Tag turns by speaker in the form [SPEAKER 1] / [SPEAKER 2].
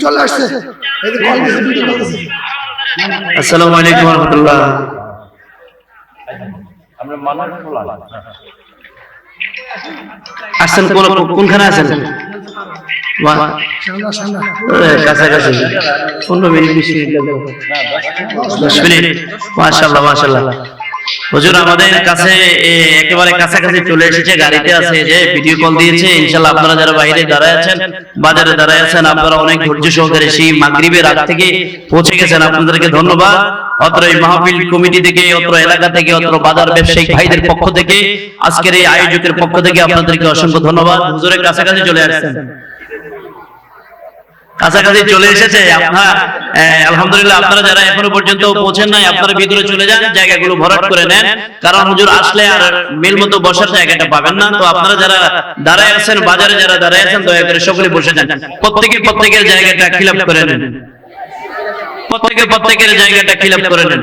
[SPEAKER 1] চলে আসছে।
[SPEAKER 2] আসসালামু আলাইকুম ওয়া রাহমাতুল্লাহ। আসছেন কোনখানে আছেন? কাছাকাছি 15 মিনিট 20 মিনিট 10 মিনিট। মাশাআল্লাহ মাশাআল্লাহ। হুজুর আমাদের কাছে একেবারে কাছাকাছি চলে এসেছে, গাড়িতে আছে, যে ভিডিও কল দিয়েছে। ইনশাআল্লাহ আপনারা যারা বাইরে দাঁড়ায় আছেন, বাজারে দাঁড়ায় আছেন, আপনারা অনেক ধৈর্য সহকারে সেই মাগরিবের রাত থেকে পৌঁছে গেছেন, আপনাদেরকে ধন্যবাদ। অত্র এই মাহফিল কমিটি থেকে, অত্র এলাকা থেকে, অত্র বাজার ব্যবসায়িক ভাইদের পক্ষ থেকে, আজকের এই আয়োজকের পক্ষ থেকে আপনাদেরকে অসংখ্য ধন্যবাদ। হুজুরের কাছাকাছি চলে আসছেন, কাছাকাছি চলে এসেছে। আপনারা আলহামদুলিল্লাহ, আপনারা যারা এখনো পর্যন্ত পৌঁছেন নাই, আপনারা ভিতরে চলে যান, জায়গাগুলো ভরাট করে নেন, কারণ হুজুর আসলে আর মেল মতো বসার জায়গাটা পাবেন না। তো আপনারা যারা দাঁড়ায় আছেন, বাজারে যারা দাঁড়ায় আছেন, দয়া করে সকলে বসে যান, প্রত্যেকের জায়গাটা খিলাপ করে নেন, প্রত্যেকের জায়গাটা খিলাপ করে নেন।